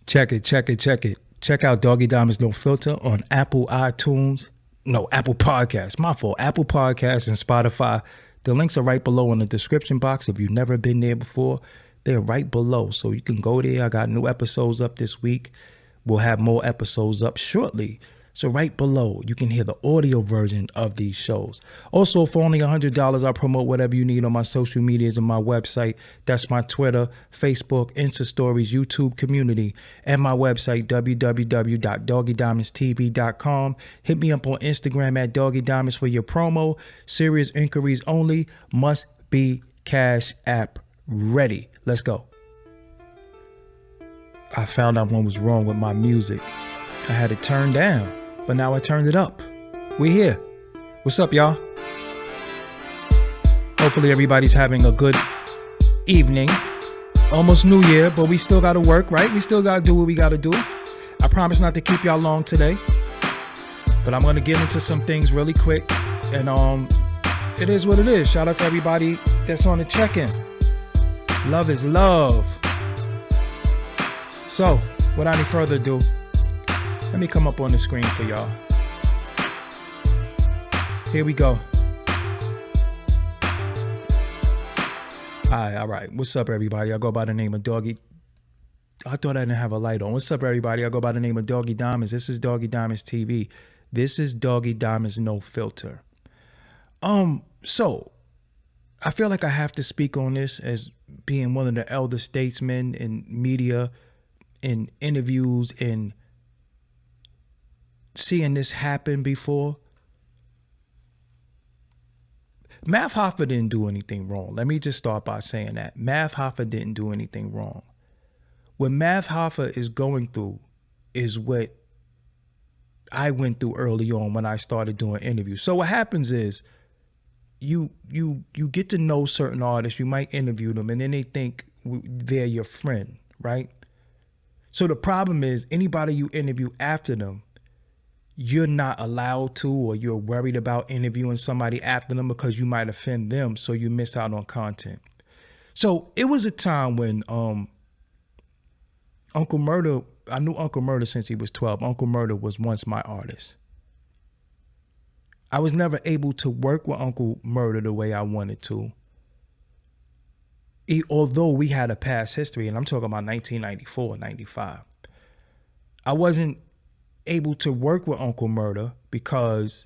Check it. Check out Doggie Diamonds No Filter on Apple Podcasts. My fault. Apple Podcasts and Spotify. The links are right below in the description box. If you've never been there before, they're right below. So you can go there. I got new episodes up this week. We'll have more episodes up shortly. So right below, you can hear the audio version of these shows. Also, for only $100, I'll promote whatever you need on my social medias and my website. That's my Twitter, Facebook, Insta Stories, YouTube community, and my website, www.doggiediamondstv.com. Hit me up on Instagram at Doggie Diamonds for your promo. Serious inquiries only. Must be Cash App ready. Let's go. I found out what was wrong with my music. I had it turned down, but now I turned it up. We're here. What's up, y'all? Hopefully everybody's having a good evening. Almost New Year, but we still got to work, right? We still got to do what we got to do. I promise not to keep y'all long today, but I'm going to get into some things really quick. And it is what it is. Shout out to everybody that's on the check-in. Love is love. So, without any further ado, let me come up on the screen for y'all. Here we go. All right. What's up, everybody? I go by the name of Doggie. I thought I didn't have a light on. What's up, everybody? I go by the name of Doggie Diamonds. This is Doggie Diamonds TV. This is Doggie Diamonds No Filter. So, I feel like I have to speak on this as being one of the elder statesmen in media, in interviews, and seeing this happen before. Math Hoffa didn't do anything wrong. Let me just start by saying that. Math Hoffa didn't do anything wrong. What Math Hoffa is going through is what I went through early on when I started doing interviews. So what happens is you get to know certain artists, you might interview them, and then they think they're your friend, right? So the problem is anybody you interview after them, you're not allowed to, or you're worried about interviewing somebody after them because you might offend them, so you miss out on content. So it was a time when Uncle Murder, I knew Uncle Murder since he was 12. Uncle Murder was once my artist. I was never able to work with Uncle Murder the way I wanted to. Although we had a past history, and I'm talking about 1994, 95. I wasn't able to work with Uncle Murder because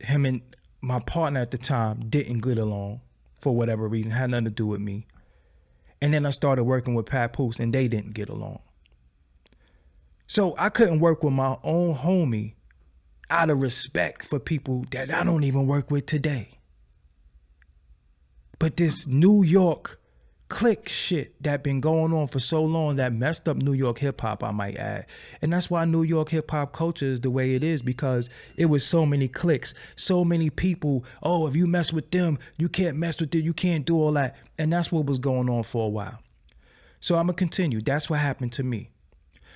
him and my partner at the time didn't get along for whatever reason. Had nothing to do with me. And then I started working with Papoose, and they didn't get along. So I couldn't work with my own homie out of respect for people that I don't even work with today. But this New York clique shit that been going on for so long that messed up New York hip hop, I might add. And that's why New York hip hop culture is the way it is, because it was so many cliques, so many people. Oh, if you mess with them, you can't mess with them. You can't do all that. And that's what was going on for a while. So I'm going to continue. That's what happened to me.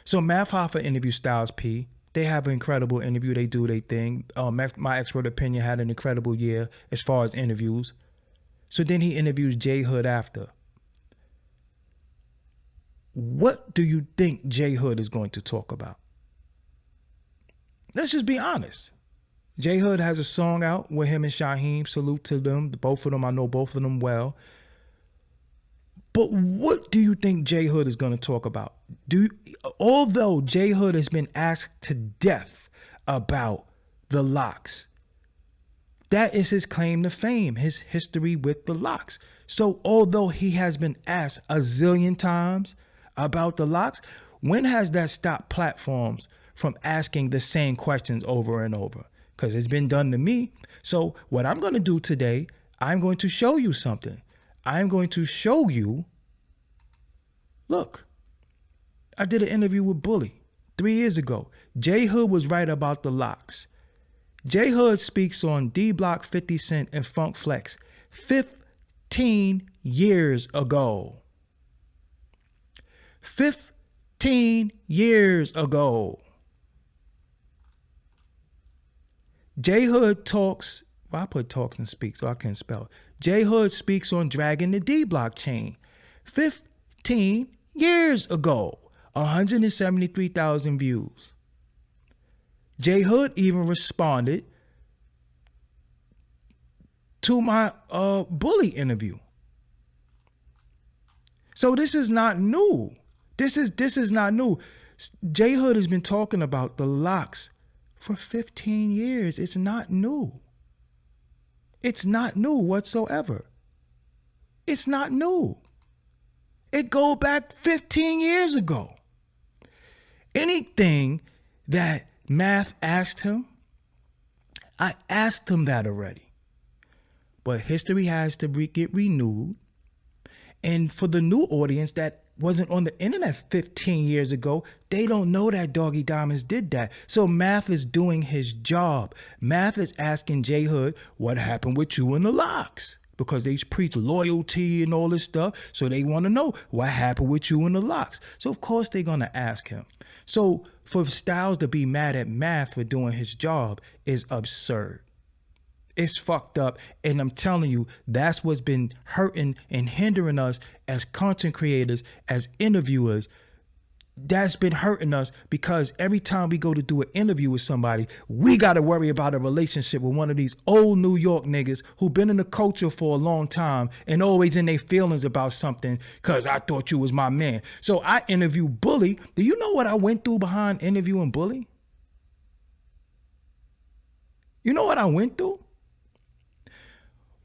So Math Hoffa interviewed Styles P. They have an incredible interview. They do their thing. My Expert Opinion had an incredible year as far as interviews. So then he interviews J Hood after. What do you think J Hood is going to talk about? Let's just be honest. J Hood has a song out with him and Shaheem. Salute to them. Both of them, I know both of them well. But what do you think J Hood is going to talk about? Although J Hood has been asked to death about the locks, that is his claim to fame, his history with the locks. So although he has been asked a zillion times about the locks, when has that stopped platforms from asking the same questions over and over? Because it's been done to me. So what I'm going to do today, I'm going to show you something. I'm going to show you, look, I did an interview with Bully 3 years ago. J Hood was right about the locks. J Hood speaks on D Block, 50 Cent, and Funk Flex 15 years ago. 15 years ago. J Hood talks, well, I put talks and speaks so I can't spell. J Hood speaks on dragging the D Block chain 15 years ago. 173,000 views. J Hood even responded to my Bully interview. So this is not new. This is not new. J Hood has been talking about the locks for 15 years. It's not new. It's not new whatsoever. It's not new. It go back 15 years ago. Anything that Math asked him, I asked him that already. But history has to get renewed. And for the new audience that wasn't on the internet 15 years ago, they don't know that Doggie Diamonds did that. So Math is doing his job. Math is asking J Hood, what happened with you and the locks? Because they preach loyalty and all this stuff. So they want to know what happened with you and the locks. So of course they're going to ask him. So for Styles to be mad at Math for doing his job is absurd. It's fucked up. And I'm telling you, that's what's been hurting and hindering us as content creators, as interviewers. That's been hurting us because every time we go to do an interview with somebody, we got to worry about a relationship with one of these old New York niggas who've been in the culture for a long time and always in their feelings about something because I thought you was my man. So I interview Bully. Do you know what I went through behind interviewing Bully? You know what I went through?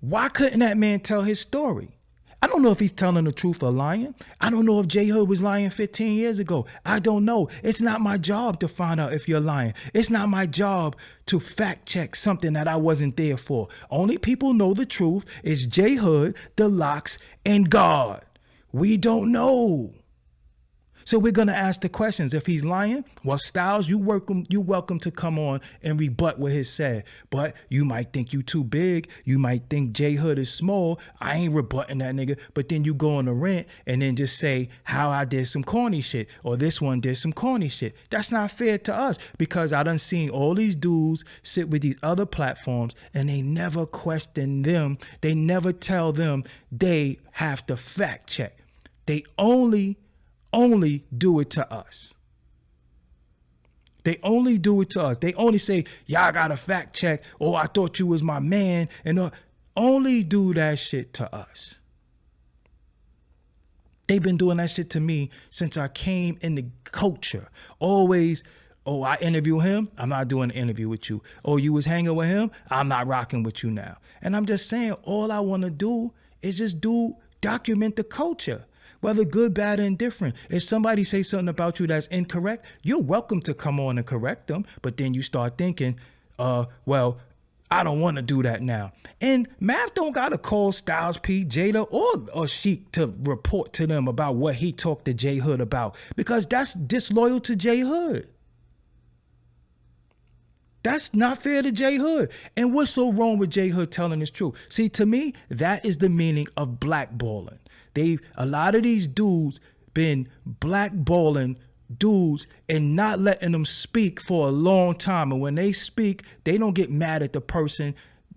Why couldn't that man tell his story? I don't know if he's telling the truth or lying. I don't know if J Hood was lying 15 years ago. I don't know. It's not my job to find out if you're lying. It's not my job to fact check something that I wasn't there for. Only people know the truth is J Hood, the locks, and God. We don't know. So we're going to ask the questions. If he's lying, well, Styles, you welcome to come on and rebut what he said. But you might think you too big. You might think J Hood is small. I ain't rebutting that nigga. But then you go on a rant and then just say how I did some corny shit or this one did some corny shit. That's not fair to us because I done seen all these dudes sit with these other platforms and they never question them. They never tell them they have to fact check. They only do it to us. They only do it to us. They only say, y'all got to fact check. Oh, I thought you was my man. And only do that shit to us. They've been doing that shit to me since I came in the culture. Always, oh, I interview him. I'm not doing an interview with you. Oh, you was hanging with him. I'm not rocking with you now. And I'm just saying, all I want to do is just document the culture. Whether good, bad, or indifferent. If somebody says something about you that's incorrect, you're welcome to come on and correct them. But then you start thinking, well, I don't want to do that now. And Math don't got to call Styles P, Jada, or Sheik to report to them about what he talked to J Hood about. Because that's disloyal to J Hood. That's not fair to J Hood. And what's so wrong with J Hood telling his truth? See, to me, that is the meaning of blackballing. A lot of these dudes been blackballing dudes and not letting them speak for a long time. And when they speak, they don't get mad at the person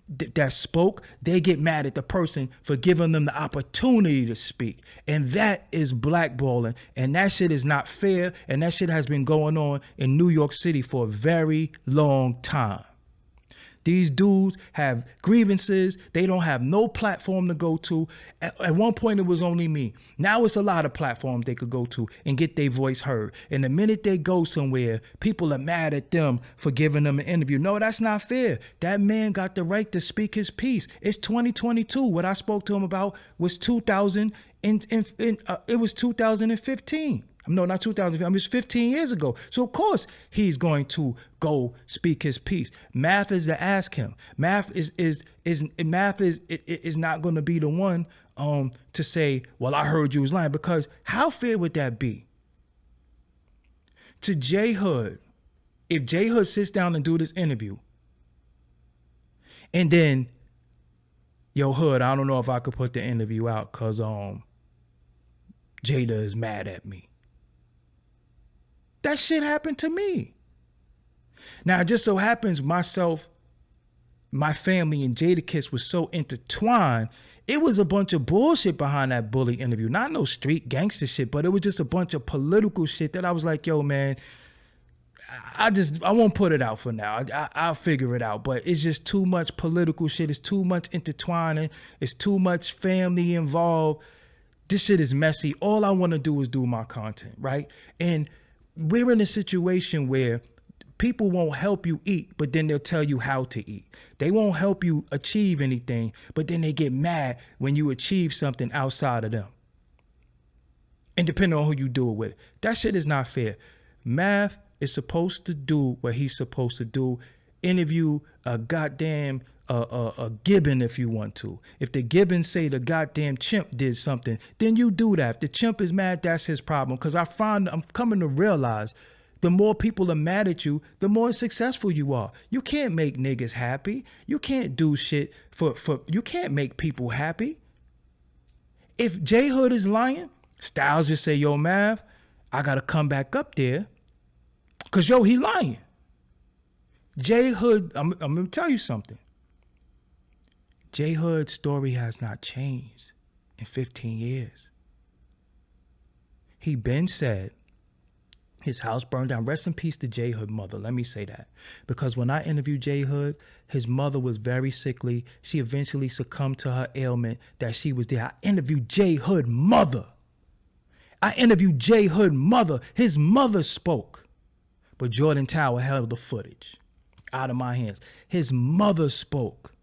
that spoke. They get mad at the person for giving them the opportunity to speak. And that is blackballing. And that shit is not fair. And that shit has been going on in New York City for a very long time. These dudes have grievances. They don't have no platform to go to. At one point, it was only me. Now it's a lot of platforms they could go to and get their voice heard. And the minute they go somewhere, people are mad at them for giving them an interview. No, that's not fair. That man got the right to speak his piece. It's 2022. What I spoke to him about was 2015. No, not 2015. It was 15 years ago. So, of course, he's going to go speak his piece. Math is to ask him. Math is not going to be the one to say, well, I heard you was lying. Because how fair would that be? To J Hood, if J Hood sits down and do this interview, and then, yo, Hood, I don't know if I could put the interview out because Jada is mad at me. That shit happened to me. Now, it just so happens myself, my family, and Jadakiss was so intertwined, it was a bunch of bullshit behind that bully interview. Not no street gangster shit, but it was just a bunch of political shit that I was like, yo, man, I won't put it out for now. I'll figure it out. But it's just too much political shit. It's too much intertwining. It's too much family involved. This shit is messy. All I want to do is do my content, right? And we're in a situation where people won't help you eat, but then they'll tell you how to eat. They won't help you achieve anything, but then they get mad when you achieve something outside of them. And depending on who you do it with. That shit is not fair. Math is supposed to do what he's supposed to do. Interview a goddamn a gibbon if you want to. If the gibbon say the goddamn chimp did something, then you do that. If the chimp is mad, that's his problem. Because I'm coming to realize the more people are mad at you, the more successful you are. You can't make niggas happy. You can't do shit you can't make people happy. If J Hood is lying, Styles just say, yo, Mav, I gotta come back up there. Cause yo, he lying. J Hood, I'm gonna tell you something. J Hood's story has not changed in 15 years. He been said his house burned down. Rest in peace to J Hood mother. Let me say that. Because when I interviewed J Hood, his mother was very sickly. She eventually succumbed to her ailment that she was there. I interviewed J Hood mother. His mother spoke. But Jordan Tower held the footage out of my hands. His mother spoke.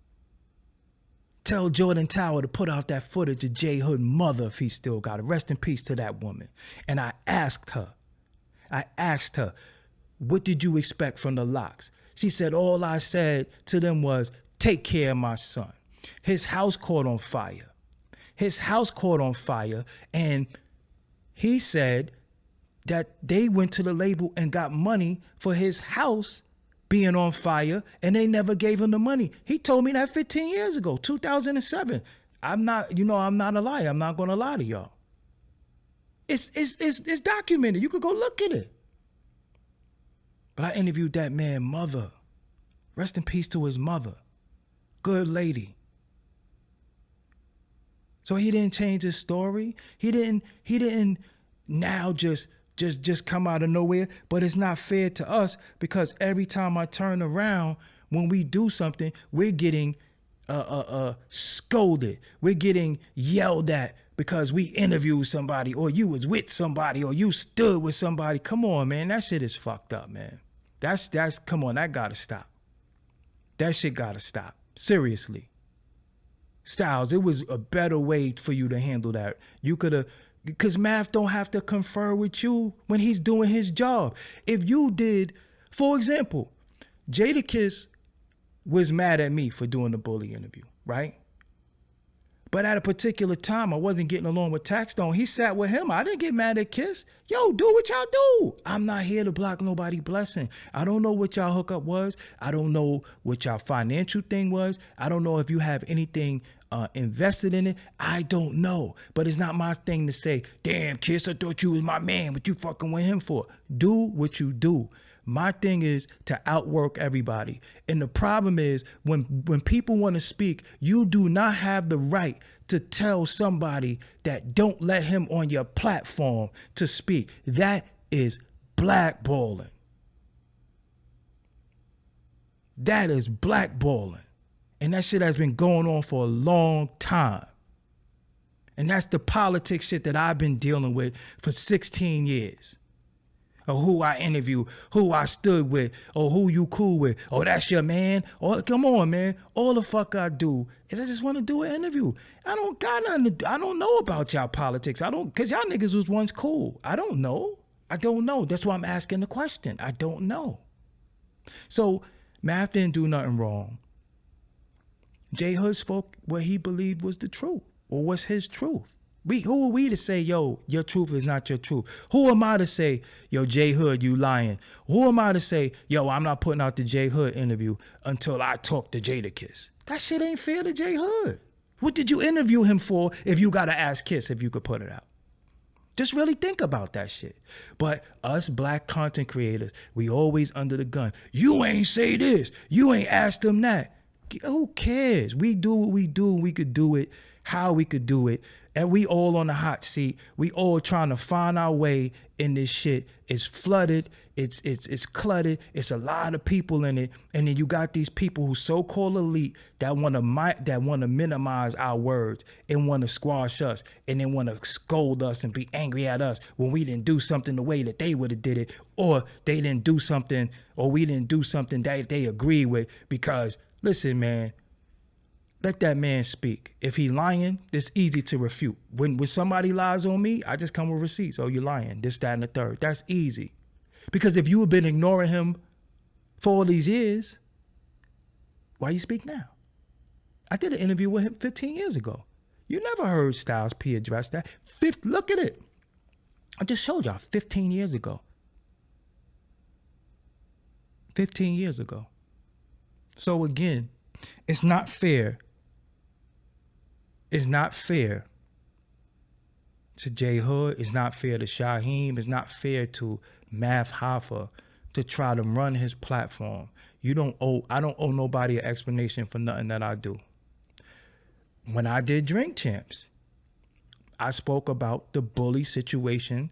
Tell Jordan Tower to put out that footage of J Hood mother if he still got it. Rest in peace to that woman. And I asked her, what did you expect from the Locks? She said, all I said to them was, take care of my son. His house caught on fire. And he said that they went to the label and got money for his house being on fire, and they never gave him the money. He told me that 15 years ago, 2007. I'm not a liar. I'm not gonna lie to y'all. It's documented. You could go look at it. But I interviewed that man's mother. Rest in peace to his mother. Good lady. So he didn't change his story. He didn't now just come out of nowhere. But it's not fair to us because every time I turn around, when we do something, we're getting scolded. We're getting yelled at because we interviewed somebody or you was with somebody or you stood with somebody. Come on, man. That shit is fucked up, man. Come on, that gotta stop. That shit gotta stop. Seriously. Styles, it was a better way for you to handle that. You could have, because Math don't have to confer with you when he's doing his job. If you did, for example, Jadakiss was mad at me for doing the bully interview, right? But at a particular time, I wasn't getting along with Taxstone. He sat with him. I didn't get mad at Kiss. Yo, do what y'all do. I'm not here to block nobody blessing. I don't know what y'all hookup was. I don't know what y'all financial thing was. I don't know if you have anything invested in it. I don't know. But it's not my thing to say, damn, Kiss, I thought you was my man. What you fucking with him for? Do what you do. My thing is to outwork everybody. And the problem is when people want to speak, you do not have the right to tell somebody that don't let him on your platform to speak. That is blackballing. That is blackballing. And that shit has been going on for a long time. And that's the politics shit that I've been dealing with for 16 years. Or who I interview, who I stood with, or who you cool with. Oh, that's your man. Oh, come on, man. All the fuck I do is I just want to do an interview. I don't got nothing to do. I don't know about y'all politics. Because y'all niggas was once cool. I don't know. That's why I'm asking the question. I don't know. So, Math didn't do nothing wrong. J Hood spoke what he believed was the truth, or was his truth. Who are we to say, yo, your truth is not your truth? Who am I to say, yo, J Hood, you lying? Who am I to say, yo, I'm not putting out the J Hood interview until I talk to Jadakiss? That shit ain't fair to J Hood. What did you interview him for if you got to ask Kiss if you could put it out? Just really think about that shit. But us black content creators, we always under the gun. You ain't say this. You ain't asked them that. Who cares? We do what we do. We could do it how we could do it. And we all on the hot seat. We all trying to find our way in this shit. It's flooded. It's cluttered. It's a lot of people in it. And then you got these people who so-called elite that want to minimize our words and want to squash us and then want to scold us and be angry at us when we didn't do something the way that they would have did it, or they didn't do something, or we didn't do something that they agree with. Because listen, man, let that man speak. If he lying, it's easy to refute. When somebody lies on me, I just come with receipts. Oh, you're lying. This, that, and the third. That's easy. Because if you have been ignoring him for all these years, why you speak now? I did an interview with him 15 years ago. You never heard Styles P address that. Look at it. I just showed y'all 15 years ago. 15 years ago. So again, it's not fair. It's not fair to J Hood. It's not fair to Shaheem. It's not fair to Math Hoffa to try to run his platform. I don't owe nobody an explanation for nothing that I do. When I did Drink Champs, I spoke about the bully situation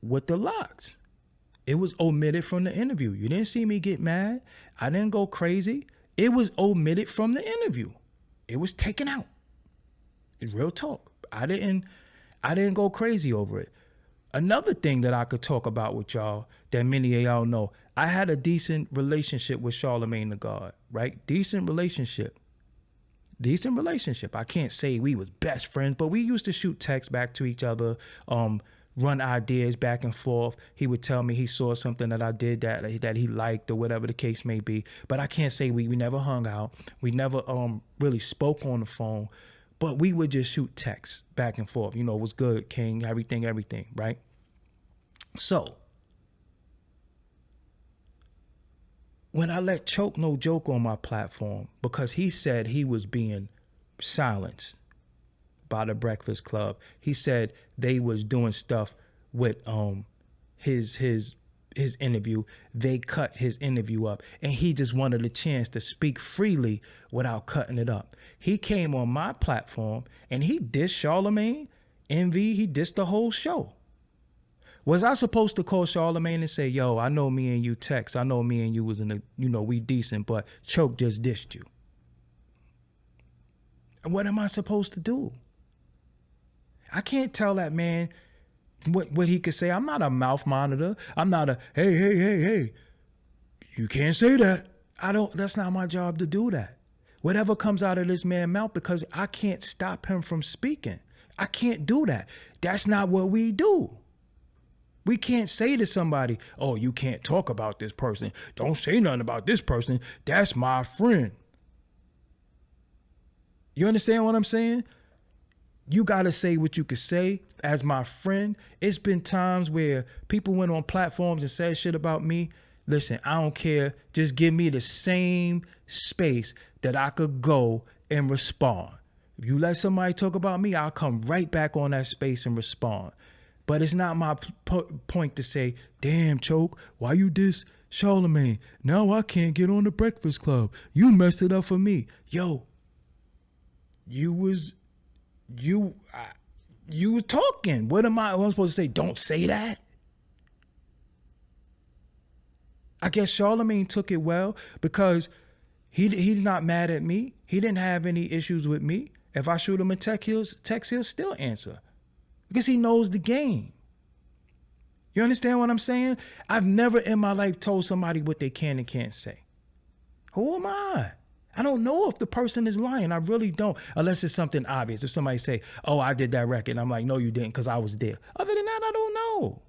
with the locks. It was omitted from the interview. You didn't see me get mad. I didn't go crazy. It was omitted from the interview. It was taken out. Real talk. I didn't go crazy over it. Another thing that I could talk about with y'all that many of y'all know, I had a decent relationship with Charlamagne the God, right? Decent relationship. I can't say we was best friends, but we used to shoot texts back to each other, run ideas back and forth. He would tell me he saw something that I did that he liked or whatever the case may be. But I can't say we never hung out. We never really spoke on the phone, but we would just shoot texts back and forth. You know, it was good, King, everything, right? So when I let Choke No Joke on my platform because he said he was being silenced by the Breakfast Club. He said they was doing stuff with his interview. They cut his interview up, and he just wanted a chance to speak freely without cutting it up. He came on my platform and he dissed Charlamagne, Envy. He dissed the whole show. Was I supposed to call Charlamagne and say, yo, I know me and you text. I know me and you was in a, we decent, but Choke just dissed you. And what am I supposed to do? I can't tell that man what he could say. I'm not a mouth monitor. I'm not a, hey. You can't say that. That's not my job to do that. Whatever comes out of this man's mouth, because I can't stop him from speaking. I can't do that. That's not what we do. We can't say to somebody, oh, you can't talk about this person. Don't say nothing about this person. That's my friend. You understand what I'm saying? You got to say what you could say as my friend. It's been times where people went on platforms and said shit about me. Listen, I don't care. Just give me the same space that I could go and respond. If you let somebody talk about me, I'll come right back on that space and respond. But it's not my point to say, damn, Choke, why you diss Charlamagne? Now I can't get on the Breakfast Club. You messed it up for me. Yo, you was talking. What am I supposed to say? Don't say that. I guess Charlamagne took it well because he's not mad at me. He didn't have any issues with me. If I shoot him a text, he'll still answer because he knows the game. You understand what I'm saying? I've never in my life told somebody what they can and can't say. Who am I? I don't know if the person is lying. I really don't, unless it's something obvious. If somebody say, oh, I did that record, I'm like, no, you didn't, because I was there. Other than that, I don't know.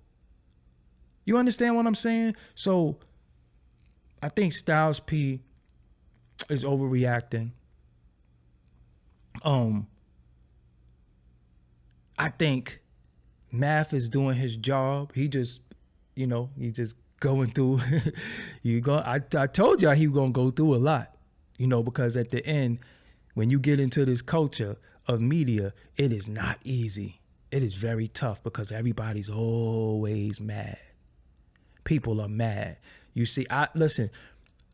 You understand what I'm saying? So I think Styles P is overreacting. I think Math is doing his job. He just going through. I told y'all he was gonna go through a lot, because at the end, when you get into this culture of media, it is not easy. It is very tough because everybody's always mad. People are mad. You see, listen.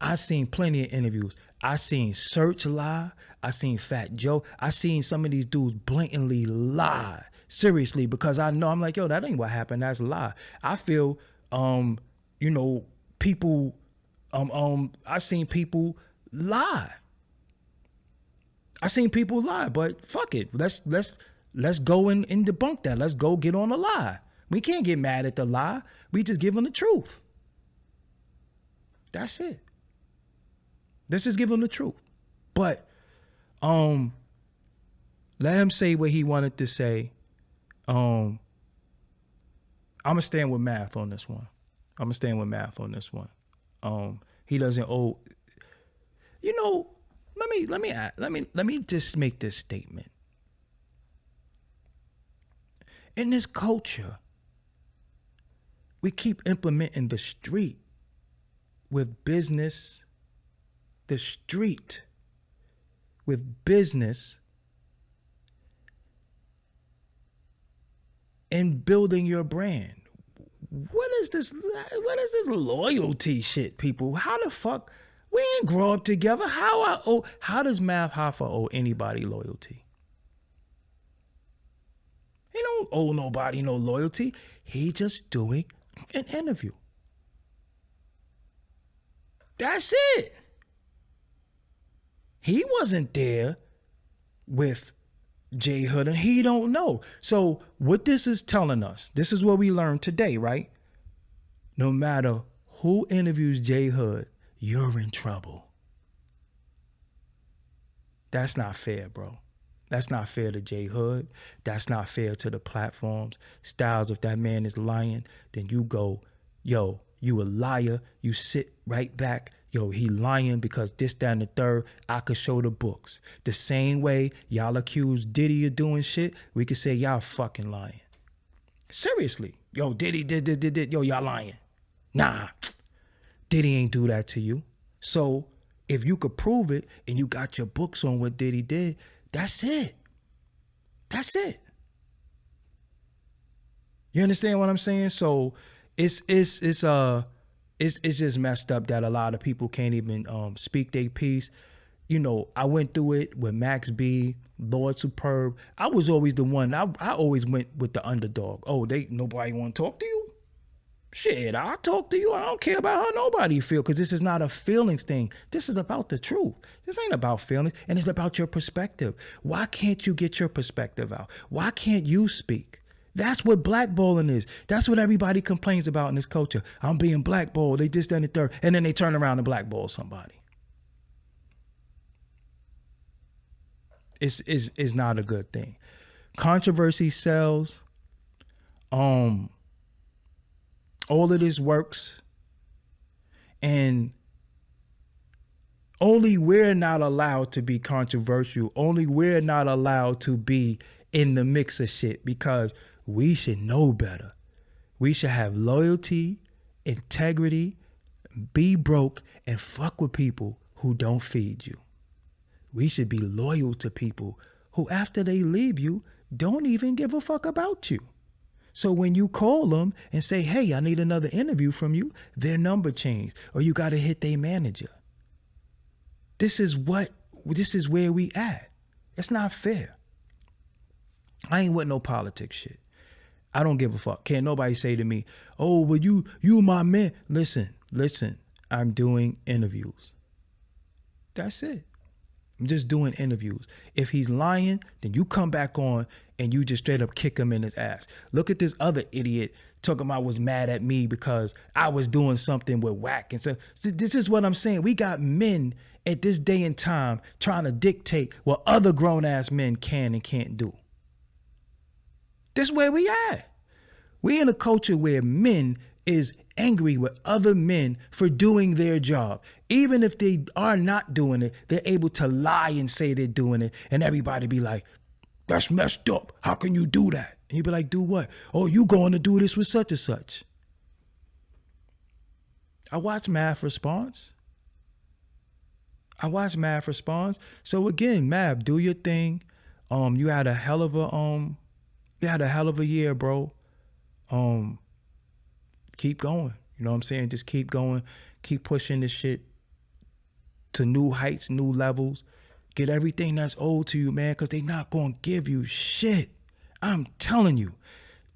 I seen plenty of interviews. I seen Search lie. I seen Fat Joe. I seen some of these dudes blatantly lie. Seriously, because I know I'm like, yo, that ain't what happened. That's a lie. I feel, you know, people, I seen people lie. I seen people lie, but fuck it. Let's go and debunk that. Let's go get on the lie. We can't get mad at the lie. We just give them the truth. That's it. Let's just give him the truth. But let him say what he wanted to say. I'm gonna stand with math on this one. He doesn't owe. You know, let me just make this statement. In this culture, we keep implementing the street with business, the street with business, and building your brand. What is this loyalty shit, people? How the fuck we ain't grow up together? How does Math Hoffa owe anybody loyalty? He don't owe nobody no loyalty. He just doing an interview. That's it. He wasn't there with J Hood and he don't know. So what this is telling us, this is what we learned today, right? No matter who interviews J Hood, you're in trouble. That's not fair, bro. That's not fair to J Hood. That's not fair to the platforms. Styles, if that man is lying, then you go, yo, you a liar. You sit right back. Yo, he lying because this, that, and the third. I could show the books. The same way y'all accuse Diddy of doing shit, we could say y'all fucking lying. Seriously. Yo, Diddy did. Yo, y'all lying. Nah, Diddy ain't do that to you. So if you could prove it and you got your books on what Diddy did, that's it. That's it. You understand what I'm saying? So it's just messed up that a lot of people can't even speak their piece. You know, I went through it with Max B, Lord Superb. I was always the one. I always went with the underdog. Oh, nobody want to talk to you? Shit, I'll talk to you. I don't care about how nobody feel, because this is not a feelings thing. This is about the truth. This ain't about feelings, and it's about your perspective. Why can't you get your perspective out? Why can't you speak? That's what blackballing is. That's what everybody complains about in this culture. I'm being blackballed. They this, that, and the third. And then they turn around and blackball somebody. It's not a good thing. Controversy sells. All of this works. And only we're not allowed to be controversial. Only we're not allowed to be in the mix of shit, because we should know better. We should have loyalty, integrity, be broke, and fuck with people who don't feed you. We should be loyal to people who, after they leave you, don't even give a fuck about you. So when you call them and say, hey, I need another interview from you, their number changed, or you got to hit their manager. This is where we at. It's not fair. I ain't with no politics shit. I don't give a fuck. Can't nobody say to me, oh, well, you my man. Listen, I'm doing interviews. That's it. I'm just doing interviews. If he's lying, then you come back on and you just straight up kick him in his ass. Look at this other idiot talking about was mad at me because I was doing something with whack. And so this is what I'm saying. We got men at this day and time trying to dictate what other grown ass men can and can't do. This is where we at. We in a culture where men is angry with other men for doing their job. Even if they are not doing it, they're able to lie and say they're doing it. And everybody be like, that's messed up. How can you do that? And you be like, do what? Oh, you going to do this with such and such. I watch Mav Response. So again, Mav, do your thing. You had a hell of a year, bro. Keep going. You know what I'm saying? Just keep going. Keep pushing this shit. to new heights, new levels. Get everything that's owed to you, man, because they not going to give you shit. I'm telling you.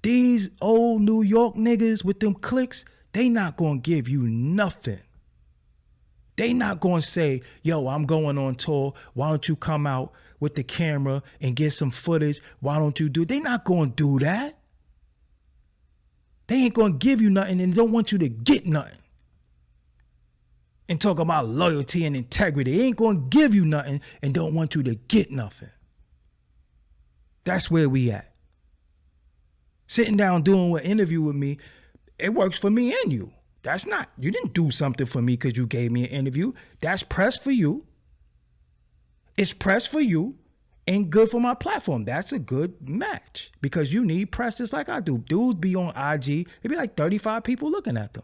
These old New York niggas with them clicks, they not going to give you nothing. They not going to say, yo, I'm going on tour. Why don't you come out with the camera and get some footage? Why don't you do? They not going to do that. They ain't going to give you nothing and don't want you to get nothing. And talk about loyalty and integrity. They ain't going to give you nothing and don't want you to get nothing. That's where we at. Sitting down doing an interview with me, it works for me and you. That's not, you didn't do something for me because you gave me an interview. That's press for you. It's press for you and good for my platform. That's a good match because you need press just like I do. Dudes be on IG, it be like 35 people looking at them.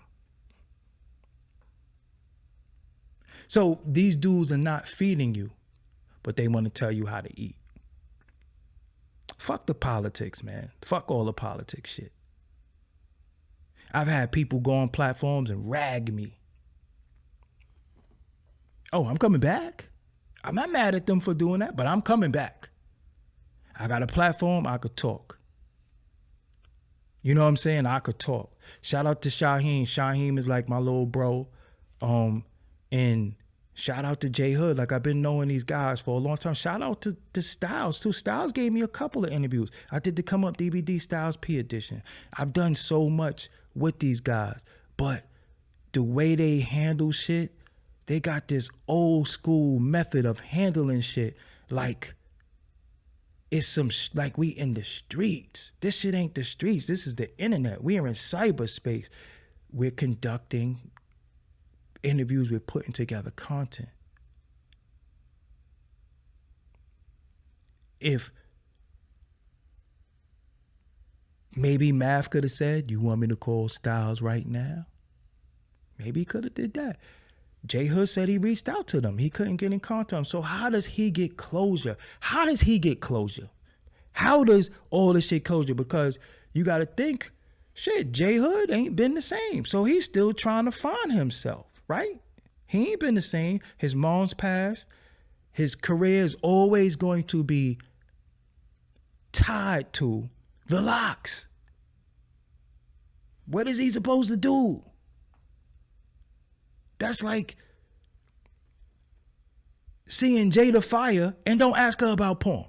So these dudes are not feeding you, but they want to tell you how to eat. Fuck the politics, man. Fuck all the politics shit. I've had people go on platforms and rag me. Oh, I'm coming back? I'm not mad at them for doing that, but I'm coming back. I got a platform, I could talk. You know what I'm saying? I could talk. Shout out to Shaheem. Shaheem is like my little bro. And shout out to J Hood. Like I've been knowing these guys for a long time. Shout out to Styles too. Styles gave me a couple of interviews. I did the Come Up DVD Styles P edition. I've done so much with these guys, but the way they handle shit, they got this old school method of handling shit. Like it's some like we in the streets. This shit ain't the streets. This is the internet. We are in cyberspace. We're conducting interviews, we're putting together content. If maybe Math could have said, you want me to call Styles right now? Maybe he could have did that. J Hood said he reached out to them. He couldn't get in contact. So how does he get closure? How does he get closure? How does all this shit closure? Because you got to think, shit, J Hood ain't been the same. So he's still trying to find himself. Right? He ain't been the same. His mom's passed. His career is always going to be tied to the locks. What is he supposed to do? That's like seeing Jada Fire and don't ask her about porn.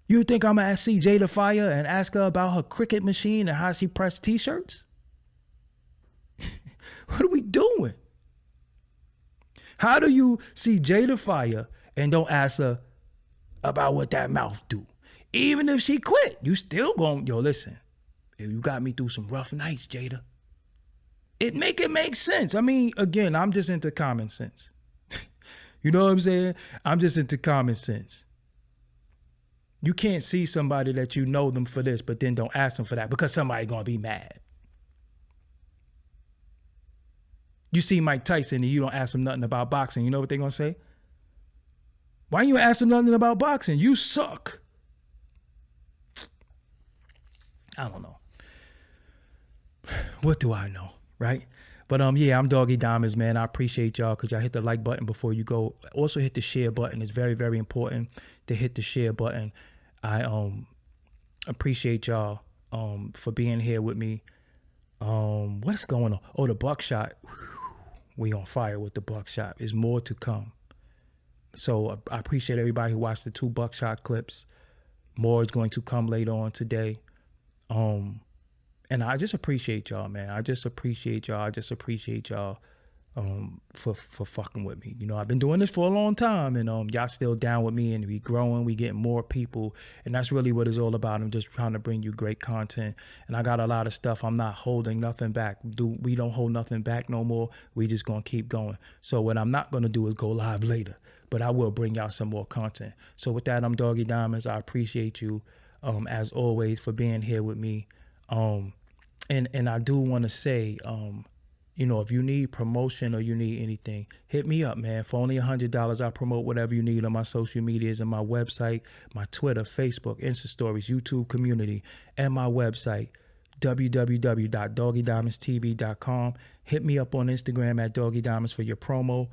You think I'm going to see Jada Fire and ask her about her cricket machine and how she pressed t-shirts? What are we doing? How do you see Jada Fire and don't ask her about what that mouth do? Even if she quit, you still gon' yo, listen, you got me through some rough nights, Jada. It make sense. I mean, again, I'm just into common sense. You know what I'm saying? I'm just into common sense. You can't see somebody that you know them for this, but then don't ask them for that because somebody gonna be mad. You see Mike Tyson and you don't ask him nothing about boxing. You know what they're going to say? Why you ask him nothing about boxing? You suck. I don't know. What do I know, right? But yeah, I'm Doggie Diamonds, man. I appreciate y'all because y'all hit the like button before you go. Also hit the share button. It's very, very important to hit the share button. I appreciate y'all for being here with me. What's going on? Oh, the buckshot. We on fire with the buckshot. There's more to come. So I appreciate everybody who watched the 2 buckshot clips. More is going to come later on today. And I just appreciate y'all, man. I just appreciate y'all for fucking with me. You know, I've been doing this for a long time and y'all still down with me and we growing, we getting more people. And that's really what it's all about. I'm just trying to bring you great content. And I got a lot of stuff. I'm not holding nothing back. We don't hold nothing back no more. We just gonna keep going. So what I'm not gonna do is go live later, but I will bring y'all some more content. So with that, I'm Doggie Diamonds. I appreciate you as always for being here with me. And I do want to say, you know, if you need promotion or you need anything, hit me up, man. For only $100, I'll promote whatever you need on my social medias and my website, my Twitter, Facebook, Insta Stories, YouTube community, and my website. www.doggiediamondstv.com. Hit me up on Instagram at Doggie Diamonds for your promo.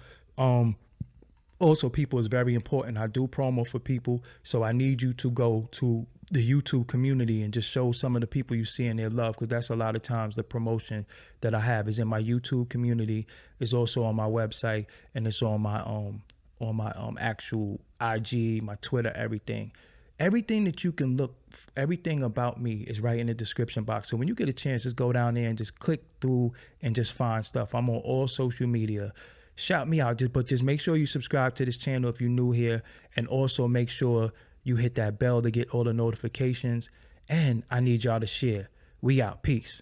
Also, people, is very important. I do promo for people, so I need you to go to the YouTube community and just show some of the people you see in their love, because that's a lot of times the promotion that I have is in my YouTube community. It's also on my website, and it's on my actual IG, my Twitter, everything. Everything that you can look, everything about me is right in the description box. So when you get a chance, just go down there and just click through and just find stuff. I'm on all social media. Shout me out, but just make sure you subscribe to this channel if you're new here, and also make sure you hit that bell to get all the notifications. And I need y'all to share. We out. Peace.